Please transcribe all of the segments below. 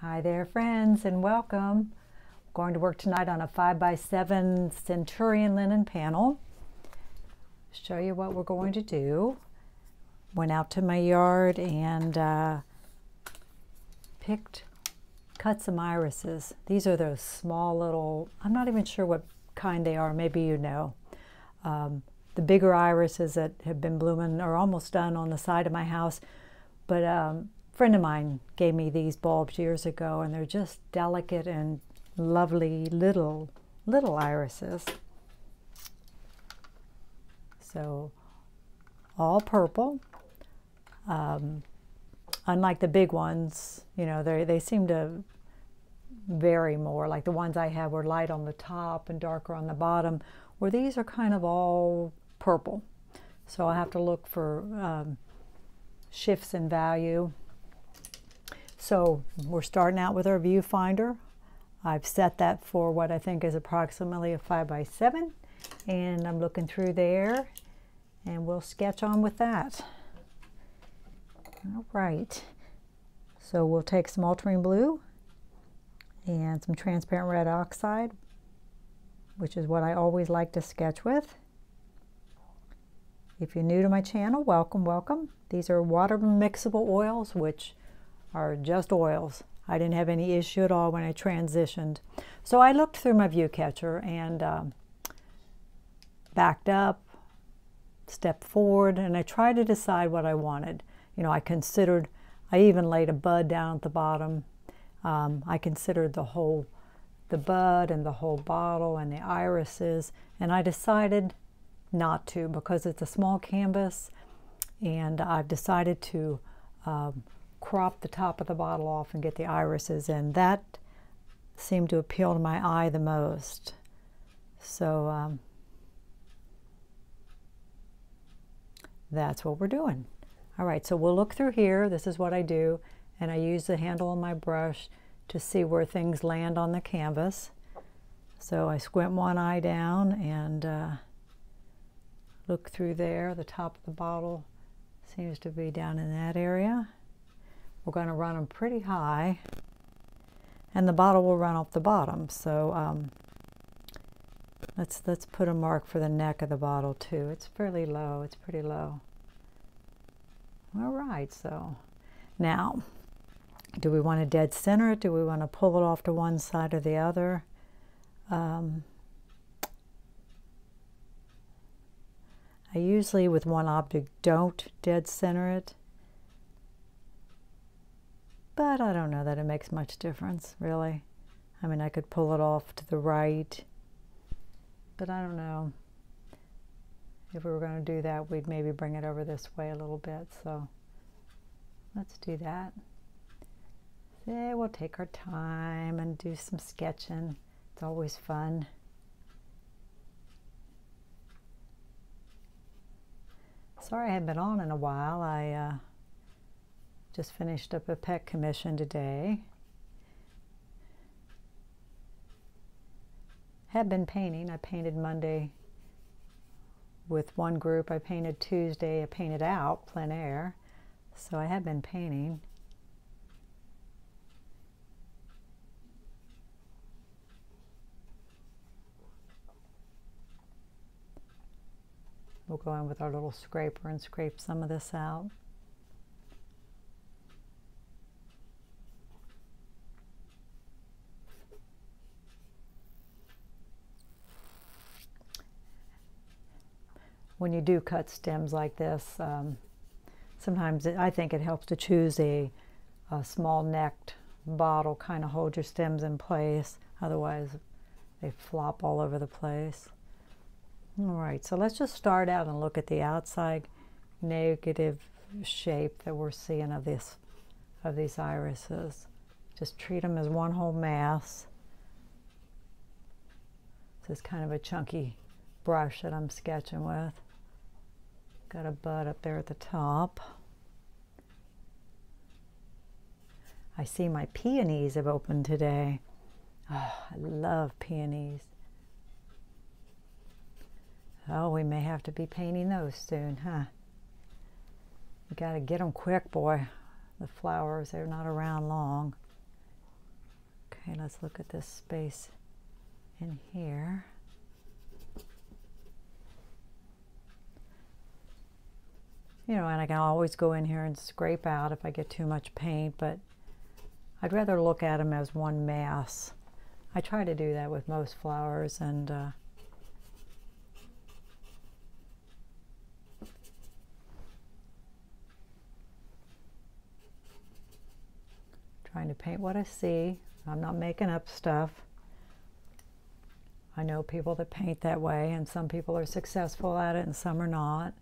Hi there, friends, and welcome. I'm going to work tonight on a 5x7 Centurion linen panel. Show you what we're going to do. Went out to my yard and cut some irises. These are those small little, I'm not even sure what kind they are, maybe you know. The bigger irises that have been blooming are almost done on the side of my house, but a friend of mine gave me these bulbs years ago, and they're just delicate and lovely little irises. So all purple. Unlike the big ones, you know, they seem to vary more. Like the ones I have were light on the top and darker on the bottom, where these are kind of all purple. So I have to look for shifts in value. So we're starting out with our viewfinder. I've set that for what I think is approximately a 5x7, and I'm looking through there, and we'll sketch on with that. All right, so we'll take some ultramarine blue and some transparent red oxide, which is what I always like to sketch with. If you're new to my channel, welcome, welcome. These are water mixable oils, which are just oils. I didn't have any issue at all when I transitioned. So I looked through my view catcher and backed up, stepped forward, and I tried to decide what I wanted. You know, I even laid a bud down at the bottom. I considered the bud and the whole bottle and the irises, and I decided not to because it's a small canvas, and I've decided to crop the top of the bottle off and get the irises, and that seemed to appeal to my eye the most. So that's what we're doing. All right, so we'll look through here. This is what I do, and I use the handle on my brush to see where things land on the canvas. So I squint one eye down and look through there. The top of the bottle seems to be down in that area. We're going to run them pretty high, and the bottle will run off the bottom. So let's put a mark for the neck of the bottle too. It's fairly low. It's pretty low. All right, so now, do we want to dead center it? Do we want to pull it off to one side or the other? I usually, with one object, don't dead center it. But I don't know that it makes much difference, really. I mean, I could pull it off to the right, but I don't know. If we were going to do that, we'd maybe bring it over this way a little bit, so let's do that. Yeah, we'll take our time and do some sketching. It's always fun. Sorry I haven't been on in a while. I just finished up a pet commission today. Have been painting. I painted Monday with one group. I painted Tuesday. I painted out plein air. So I have been painting. We'll go in with our little scraper and scrape some of this out. When you do cut stems like this, sometimes I think it helps to choose a small necked bottle, kind of hold your stems in place. Otherwise, they flop all over the place. All right, so let's just start out and look at the outside negative shape that we're seeing of these irises. Just treat them as one whole mass. This is kind of a chunky brush that I'm sketching with. Got a bud up there at the top. I see my peonies have opened today. Oh, I love peonies. Oh, we may have to be painting those soon, huh? You gotta get them quick, boy. The flowers, they're not around long. Okay, let's look at this space in here. You know, and I can always go in here and scrape out if I get too much paint, but I'd rather look at them as one mass. I try to do that with most flowers, and trying to paint what I see. I'm not making up stuff. I know people that paint that way, and some people are successful at it and some are not.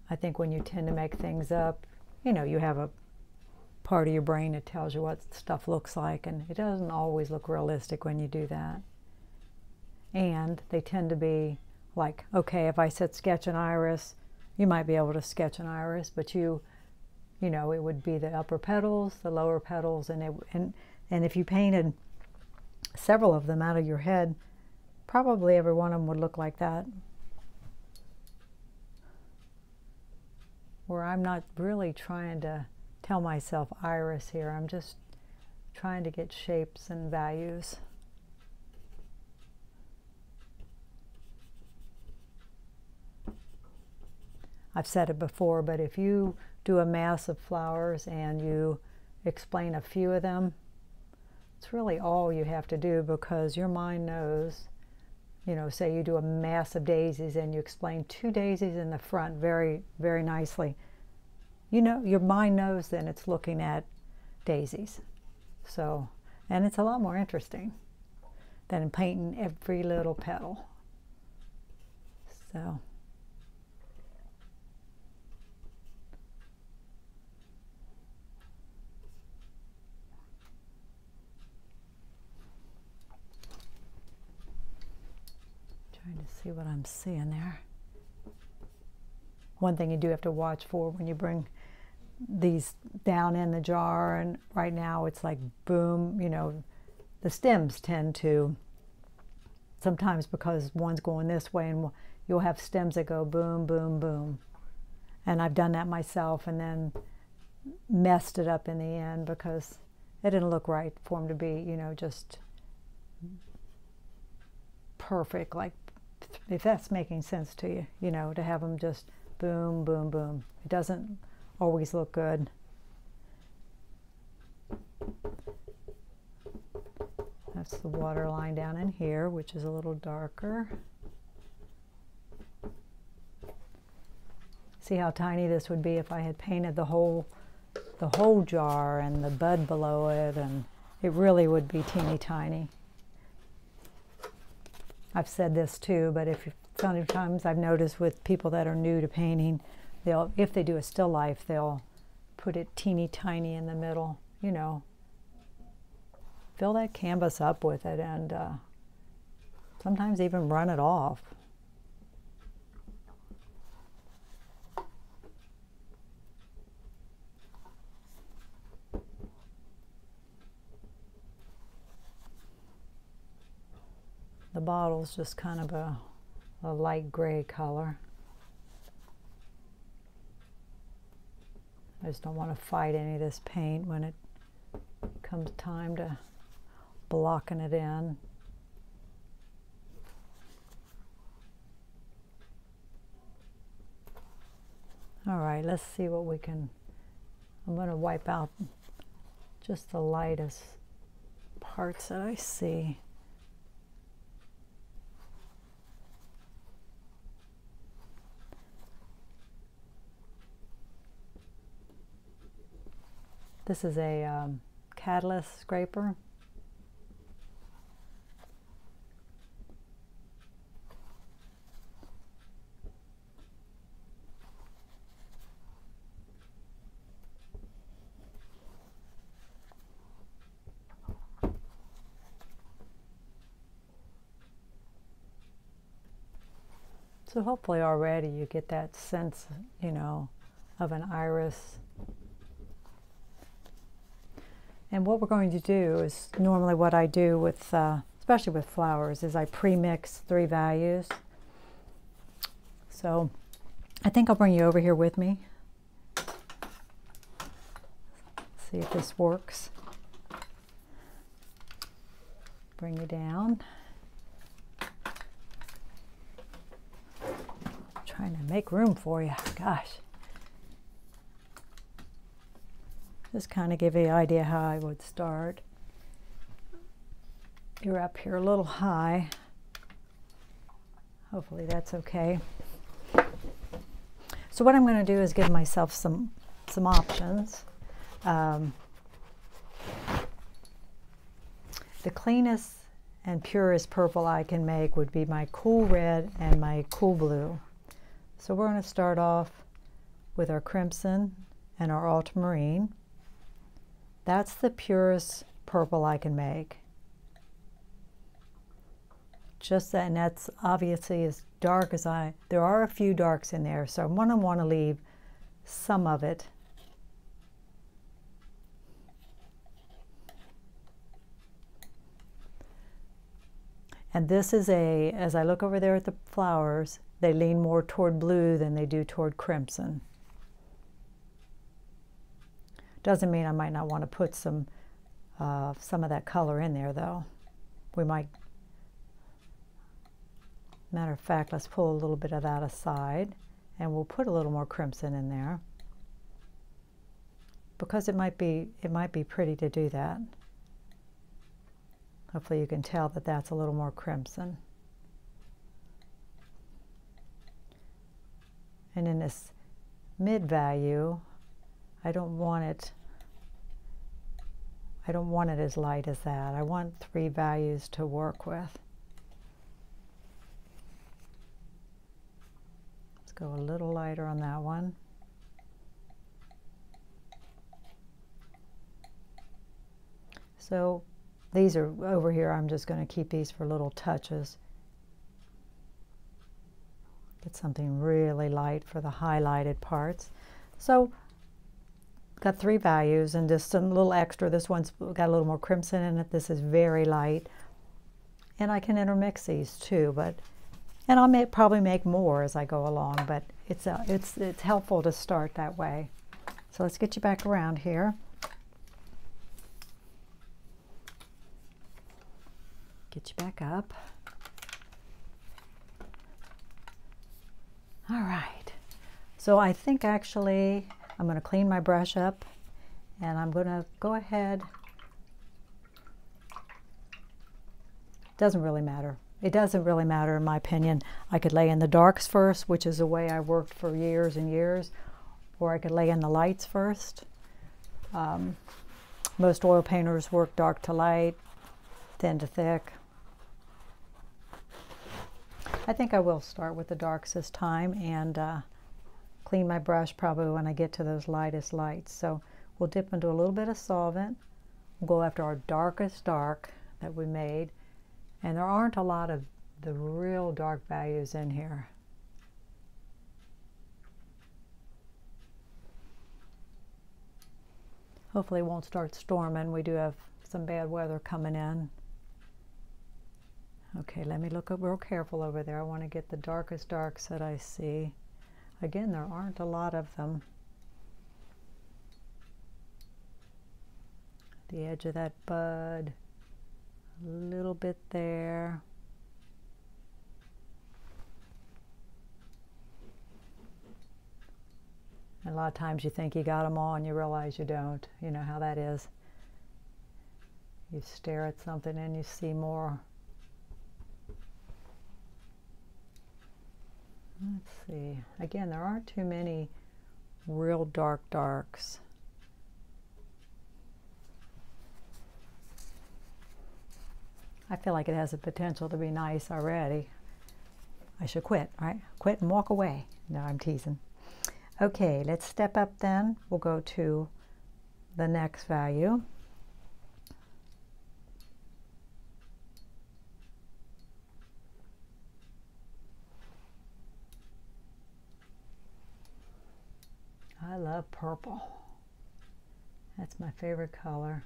I think when you tend to make things up, you know, you have a part of your brain that tells you what stuff looks like, and it doesn't always look realistic when you do that. And they tend to be like, okay, if I said sketch an iris, you might be able to sketch an iris, but you know, it would be the upper petals, the lower petals, and if you painted several of them out of your head, probably every one of them would look like that. Where I'm not really trying to tell myself iris here, I'm just trying to get shapes and values. I've said it before, but if you do a mass of flowers and you explain a few of them, it's really all you have to do, because your mind knows. You know, say you do a mass of daisies and you explain 2 daisies in the front very, very nicely. You know, your mind knows then it's looking at daisies. So, and it's a lot more interesting than painting every little petal. So. Trying to see what I'm seeing there. One thing you do have to watch for when you bring these down in the jar, and right now it's like boom, you know, the stems tend to, sometimes because one's going this way, and you'll have stems that go boom, boom, boom. And I've done that myself and then messed it up in the end because it didn't look right for them to be, you know, just perfect, like, if that's making sense to you, you know, to have them just boom, boom, boom. It doesn't always look good. That's the water line down in here, which is a little darker. See how tiny this would be if I had painted the whole jar and the bud below it, and it really would be teeny tiny. I've said this too, but sometimes I've noticed with people that are new to painting, if they do a still life, they'll put it teeny tiny in the middle, you know, fill that canvas up with it, and sometimes even run it off. The bottle's just kind of a light gray color. I just don't want to fight any of this paint when it comes time to blocking it in. All right, let's see what we can, I'm going to wipe out just the lightest parts that I see. This is a catalyst scraper. So hopefully already you get that sense, you know, of an iris. And what we're going to do is, normally what I do with, especially with flowers, is I pre-mix 3 values. So I think I'll bring you over here with me. See if this works. bring you down. Trying to make room for you, gosh. Just kind of give you an idea how I would start. You're up here a little high. Hopefully that's okay. So what I'm going to do is give myself some options. The cleanest and purest purple I can make would be my cool red and my cool blue. So we're going to start off with our crimson and our ultramarine. That's the purest purple I can make. Just that, and that's obviously as dark as there are a few darks in there, so I'm going to want to leave some of it. And this is as I look over there at the flowers, they lean more toward blue than they do toward crimson. Doesn't mean I might not want to put some of that color in there, though. We might. Matter of fact, let's pull a little bit of that aside, and we'll put a little more crimson in there because it might be pretty to do that. Hopefully, you can tell that that's a little more crimson. And in this mid value, I don't want it as light as that. I want 3 values to work with. Let's go a little lighter on that one. So these are over here. I'm just going to keep these for little touches. Get something really light for the highlighted parts. So got 3 values and just some little extra. This one's got a little more crimson in it. This is very light. And I can intermix these too, and I'll probably make more as I go along, but it's helpful to start that way. So let's get you back around here. Get you back up. All right. So I think actually I'm going to clean my brush up, and I'm going to go ahead. Doesn't really matter. It doesn't really matter in my opinion. I could lay in the darks first, which is the way I worked for years and years, or I could lay in the lights first. Most oil painters work dark to light, thin to thick. I think I will start with the darks this time and clean my brush probably when I get to those lightest lights. So we'll dip into a little bit of solvent. We'll go after our darkest dark that we made. And there aren't a lot of the real dark values in here. Hopefully it won't start storming. We do have some bad weather coming in. Okay, let me look up real careful over there. I want to get the darkest darks that I see. Again, there aren't a lot of them. The edge of that bud, a little bit there. And a lot of times you think you got them all and you realize you don't. You know how that is. You stare at something and you see more. Let's see. Again, there aren't too many real dark darks. I feel like it has the potential to be nice already. I should quit, right? Quit and walk away. No, I'm teasing. Okay, let's step up then. We'll go to the next value. I love purple. That's my favorite color.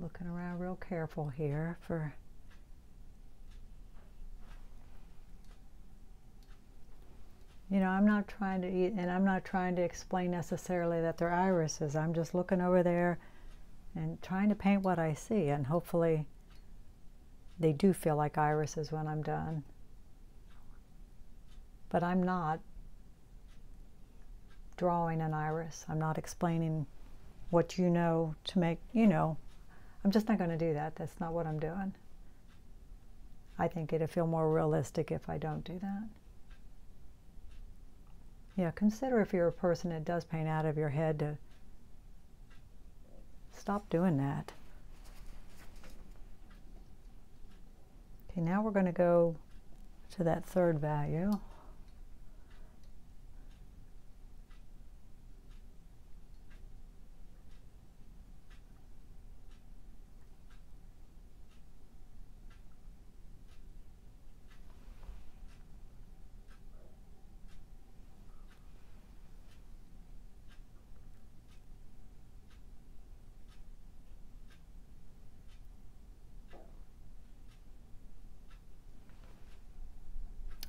Looking around real careful here for You know, I'm not trying to eat, and I'm not trying to explain necessarily that they're irises. I'm just looking over there and trying to paint what I see, and hopefully they do feel like irises when I'm done. But I'm not drawing an iris. I'm not explaining what you know to make, you know, I'm just not going to do that. That's not what I'm doing. I think it'll feel more realistic if I don't do that. Yeah, consider if you're a person that does paint out of your head to stop doing that. Okay, now we're going to go to that third value.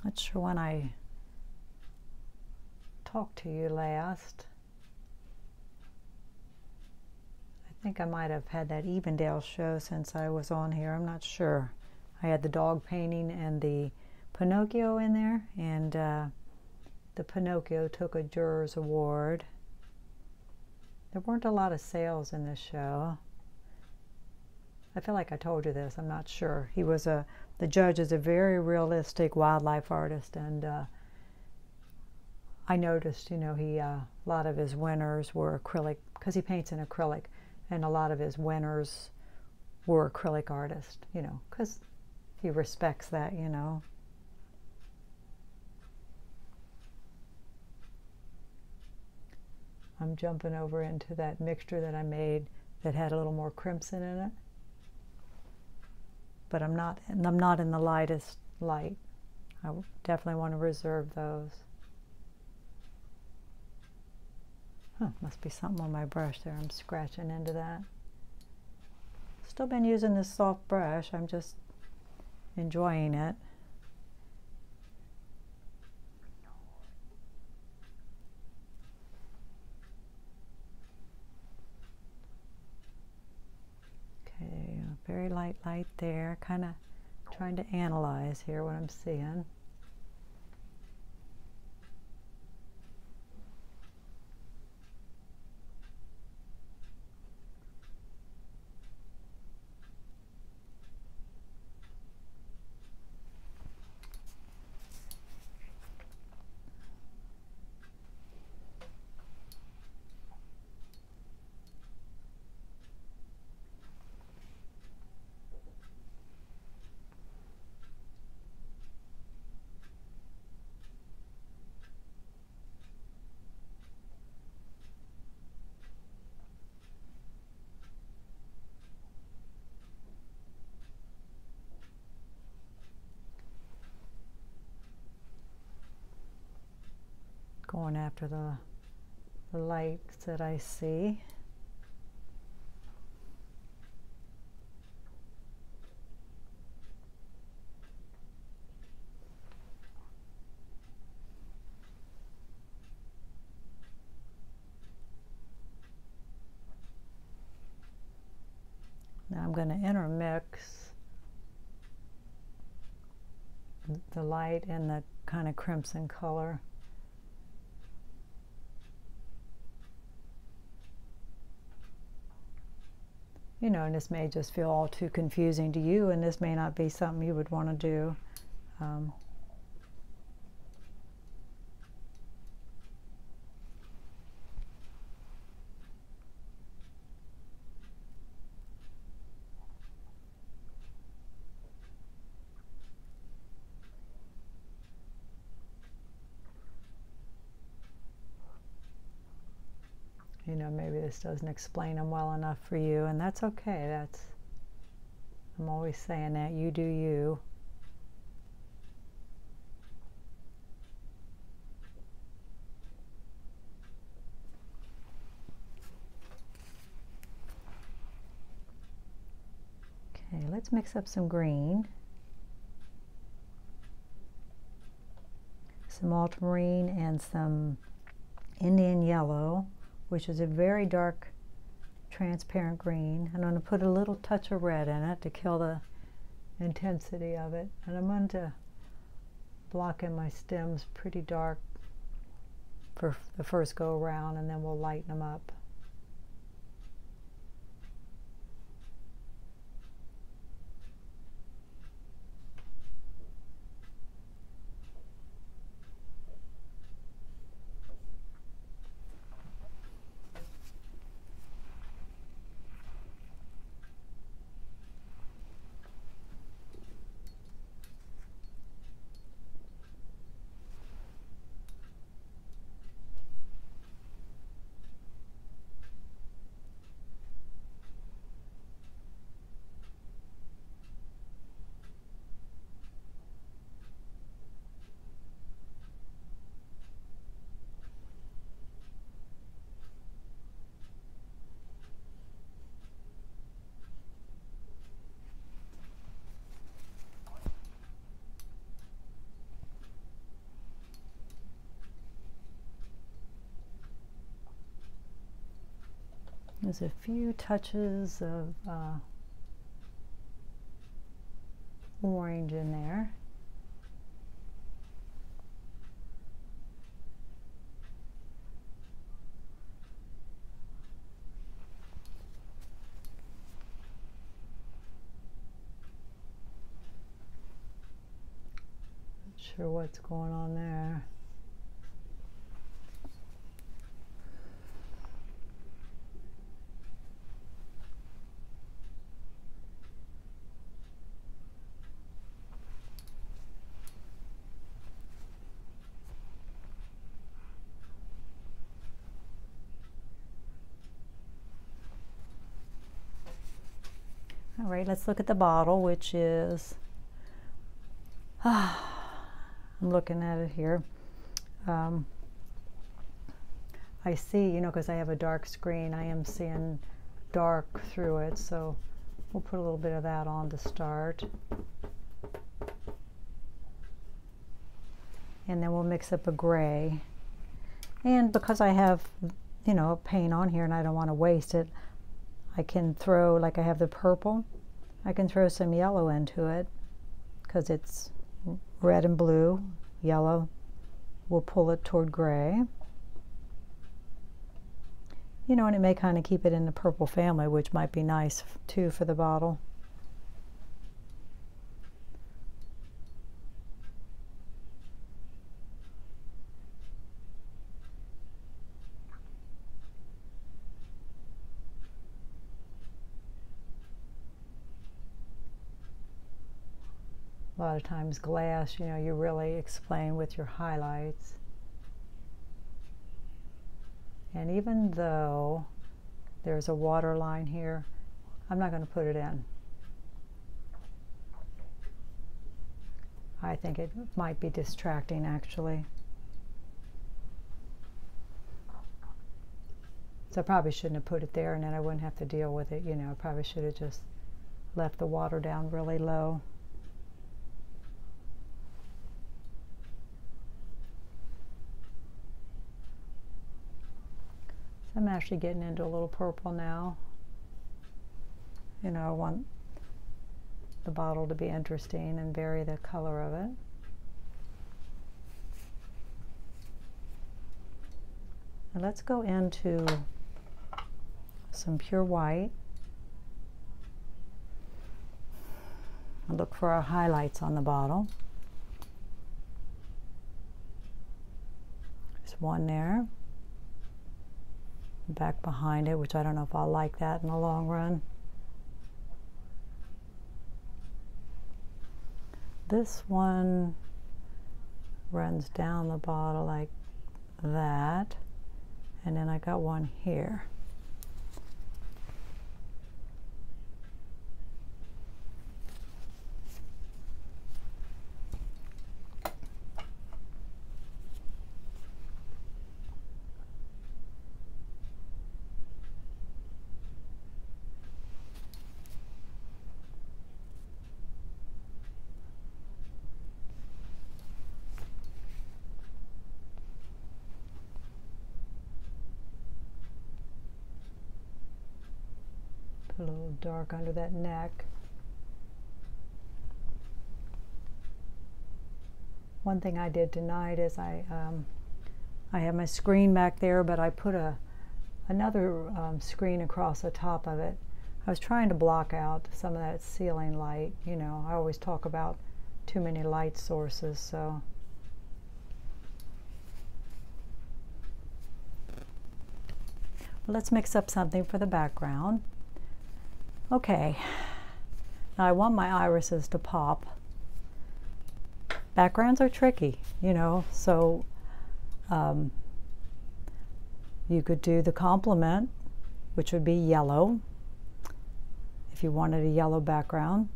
Not sure when I talked to you last. I think I might have had that Evendale show since I was on here. I'm not sure. I had the dog painting and the Pinocchio in there, and the Pinocchio took a Jurors Award. There weren't a lot of sales in this show. I feel like I told you this, I'm not sure. He was the judge is a very realistic wildlife artist, and I noticed, you know, a lot of his winners were acrylic, because he paints in acrylic, and a lot of his winners were acrylic artists, you know, because he respects that, you know. I'm jumping over into that mixture that I made that had a little more crimson in it. But I'm not in the lightest light. I definitely want to reserve those. Must be something on my brush there. I'm scratching into that. Still been using this soft brush. I'm just enjoying it. Okay, very light light there. Kind of trying to analyze here what I'm seeing. Going after the lights that I see. Now I'm going to intermix the light and the kind of crimson color. You know, and this may just feel all too confusing to you, and this may not be something you would want to do. You know, maybe this doesn't explain them well enough for you, and that's okay. I'm always saying that. You do you. Okay, let's mix up some green. some ultramarine and some Indian yellow, which is a very dark transparent green. And I'm going to put a little touch of red in it to kill the intensity of it. And I'm going to block in my stems pretty dark for the first go around, and then we'll lighten them up. There's a few touches of orange in there. Not sure what's going on there. All right, let's look at the bottle, which is, I'm looking at it here. I see, you know, because I have a dark screen, I am seeing dark through it, so we'll put a little bit of that on to start. And then we'll mix up a gray. And because I have, you know, paint on here and I don't want to waste it, I can throw, like I have the purple, I can throw some yellow into it because it's red and blue. Yellow will pull it toward gray. You know, and it may kind of keep it in the purple family, which might be nice too for the bottle. A lot of times glass, you know, you really explain with your highlights. And even though there's a water line here, I'm not going to put it in. I think it might be distracting, actually. So I probably shouldn't have put it there, and then I wouldn't have to deal with it. You know, I probably should have just left the water down really low. I'm actually getting into a little purple now. You know, I want the bottle to be interesting and vary the color of it. And let's go into some pure white and look for our highlights on the bottle. There's one there. Back behind it, which I don't know if I'll like that in the long run. This one runs down the bottle like that, and then I got one here. Put a little dark under that neck. One thing I did tonight is I have my screen back there, but I put another screen across the top of it. I was trying to block out some of that ceiling light. You know, I always talk about too many light sources, so. Well, let's mix up something for the background. Okay, now I want my irises to pop. Backgrounds are tricky, you know, so you could do the complement, which would be yellow, if you wanted a yellow background.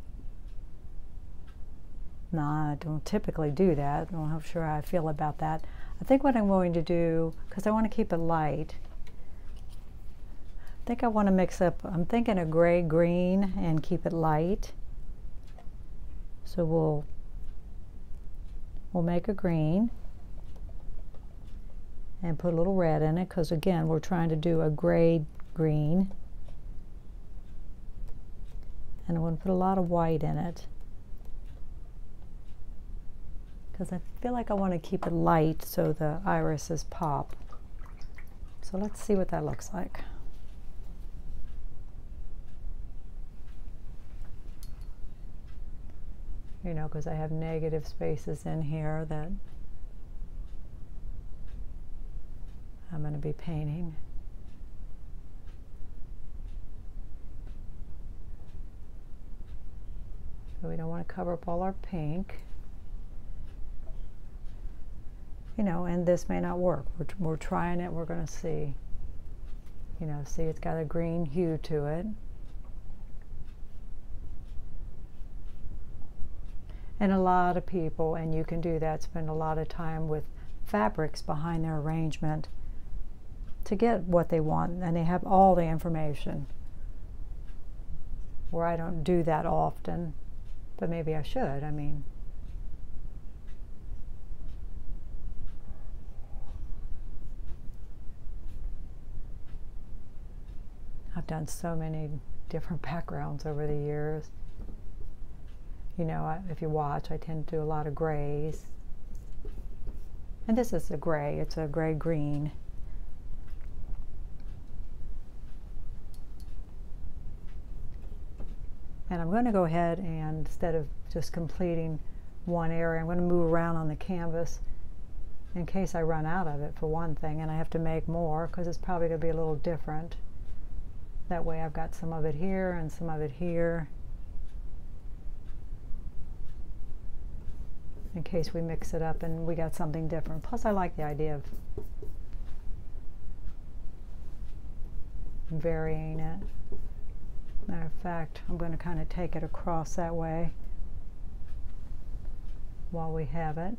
No, I don't typically do that. I'm not sure how I feel about that. I think what I'm going to do, because I want to keep it light, I think I want to mix up, I'm thinking a gray green and keep it light. So we'll make a green and put a little red in it, because again we're trying to do a gray green, and I'm going to put a lot of white in it because I feel like I want to keep it light so the irises pop. So let's see what that looks like. You know, because I have negative spaces in here that I'm going to be painting. So we don't want to cover up all our pink. You know, and this may not work. We're trying it, we're going to see. You know, see it's got a green hue to it. And a lot of people, and you can do that, spend a lot of time with fabrics behind their arrangement to get what they want, and they have all the information. Where I don't do that often, but maybe I should. I mean, I've done so many different backgrounds over the years. You know, if you watch, I tend to do a lot of grays. And this is a gray, it's a gray-green. And I'm going to go ahead and, instead of just completing one area, I'm going to move around on the canvas in case I run out of it, for one thing, and I have to make more, because it's probably going to be a little different. That way I've got some of it here and some of it here, in case we mix it up and we got something different. Plus I like the idea of varying it. Matter of fact, I'm going to kind of take it across that way while we have it.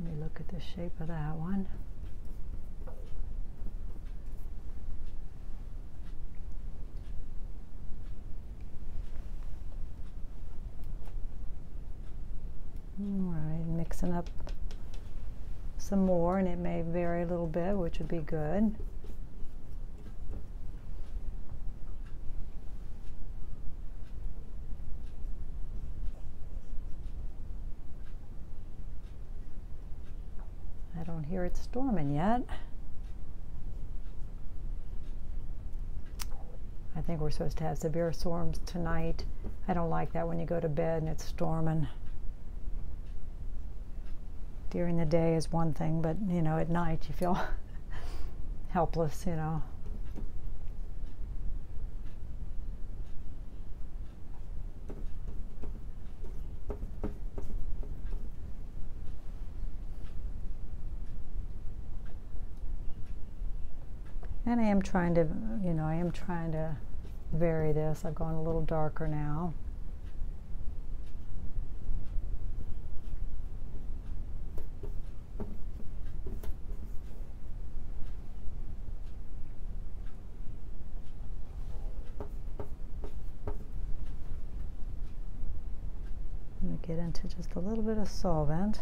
Let me look at the shape of that one. Alright, mixing up some more, and it may vary a little bit, which would be good. I don't hear it storming yet. I think we're supposed to have severe storms tonight. I don't like that when you go to bed and it's storming. During the day is one thing, but you know, at night you feel helpless, you know. And I am trying to, you know, I am trying to vary this. I've gone a little darker now. get into just a little bit of solvent.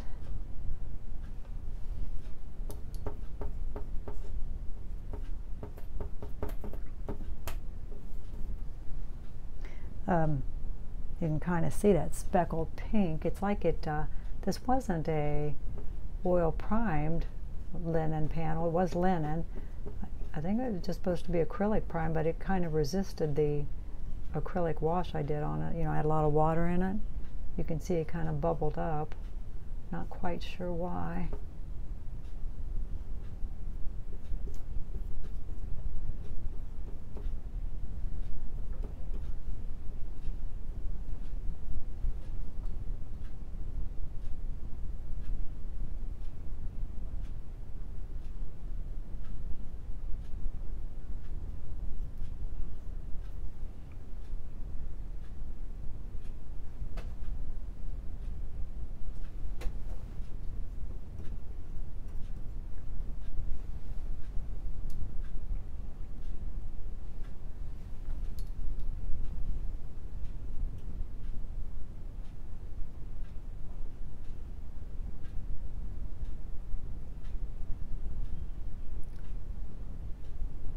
You can kind of see that speckled pink. It's like this wasn't a oil primed linen panel. It was linen. I think it was just supposed to be acrylic prime, but it kind of resisted the acrylic wash I did on it. You know, I had a lot of water in it. You can see it kind of bubbled up. Not quite sure why.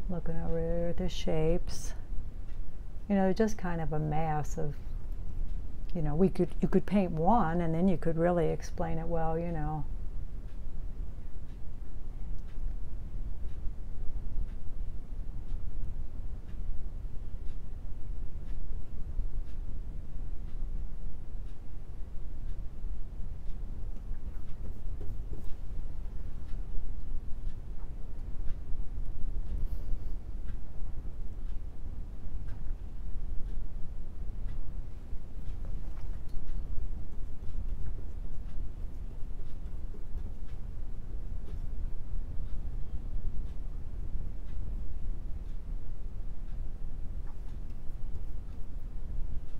Looking over the shapes, you know, just kind of a mass of, you know, you could paint one and then you could really explain it well, you know.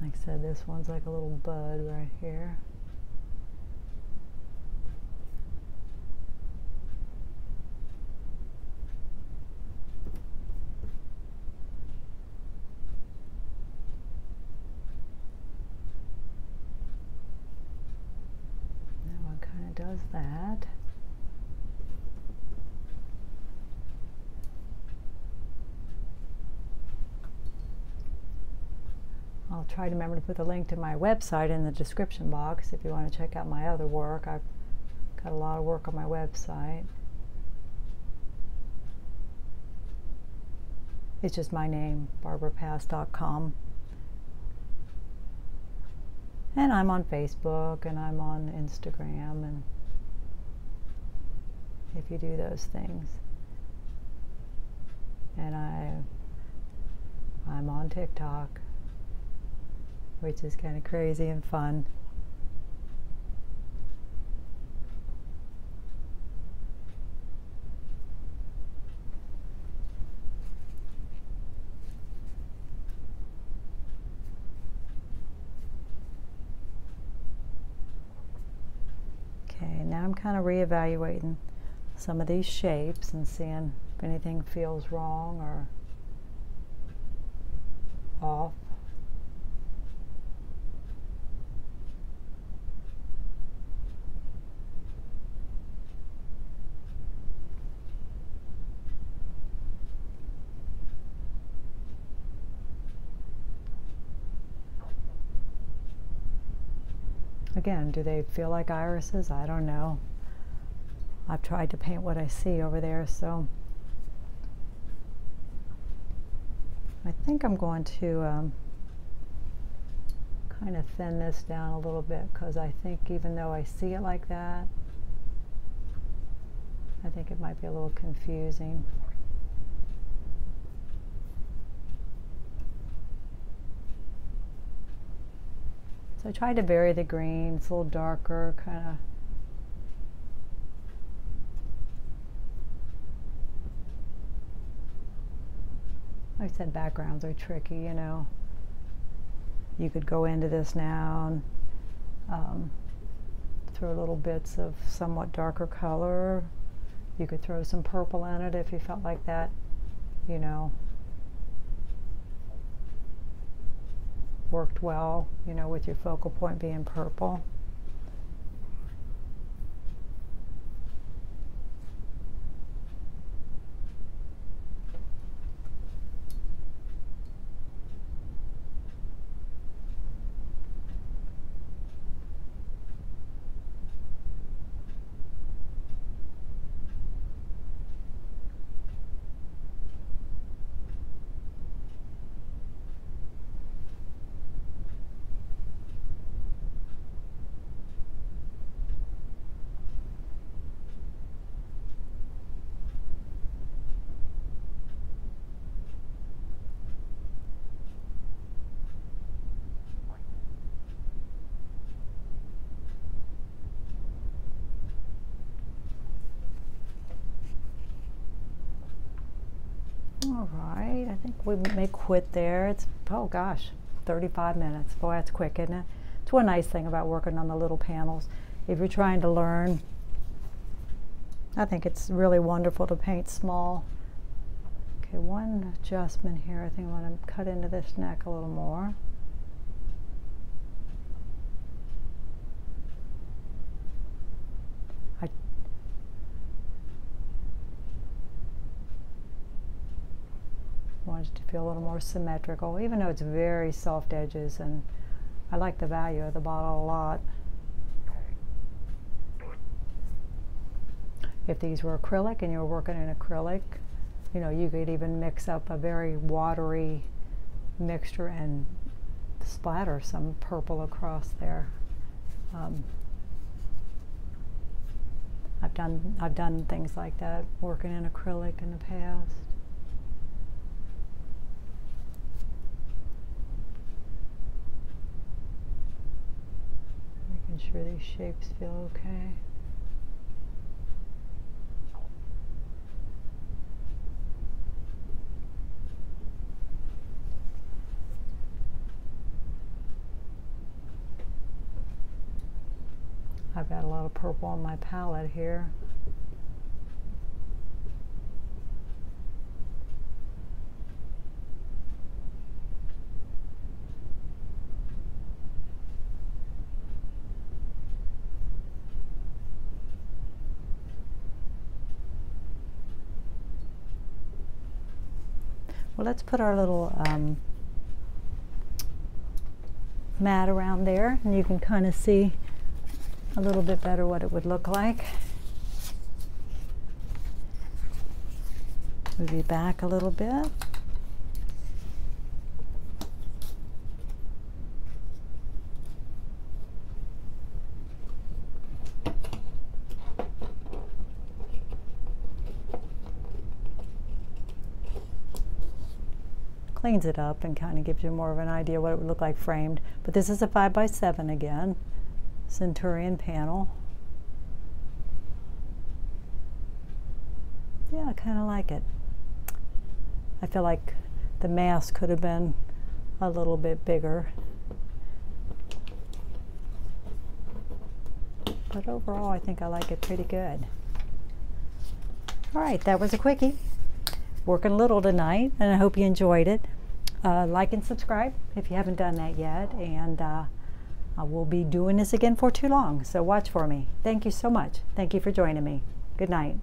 Like I said, this one's like a little bud right here. That one kind of does that. I'll try to remember to put the link to my website in the description box if you want to check out my other work. I've got a lot of work on my website. It's just my name, barbarapass.com. And I'm on Facebook and I'm on Instagram, and if you do those things. And I'm on TikTok, which is kind of crazy and fun. Okay, now I'm kind of reevaluating some of these shapes and seeing if anything feels wrong or off. Again, do they feel like irises? I don't know. I've tried to paint what I see over there, so I think I'm going to kind of thin this down a little bit, because I think even though I see it like that, I think it might be a little confusing. So I tried to vary the green. It's a little darker, kind of. Like I said, backgrounds are tricky, you know. You could go into this now and throw little bits of somewhat darker color. You could throw some purple in it if you felt like that, you know, worked well, you know, with your focal point being purple. All right, I think we may quit there. It's, oh gosh, 35 minutes. Boy, that's quick, isn't it? It's one nice thing about working on the little panels. If you're trying to learn, I think it's really wonderful to paint small. Okay, one adjustment here. I think I want to cut into this neck a little more. I want it to feel a little more symmetrical, even though it's very soft edges, and I like the value of the bottle a lot. If these were acrylic and you were working in acrylic, you know, you could even mix up a very watery mixture and splatter some purple across there. I've done things like that working in acrylic in the past. Making sure these shapes feel okay. I've got a lot of purple on my palette here. Well, let's put our little mat around there, and you can kind of see a little bit better what it would look like. Move you back a little bit. Cleans it up and kind of gives you more of an idea what it would look like framed. But this is a 5x7 again. Centurion panel. Yeah, I kind of like it. I feel like the mask could have been a little bit bigger. But overall, I think I like it pretty good. All right, that was a quickie. Working a little tonight, and I hope you enjoyed it. Like and subscribe if you haven't done that yet, and I will be doing this again for too long, so watch for me. Thank you so much. Thank you for joining me. Good night.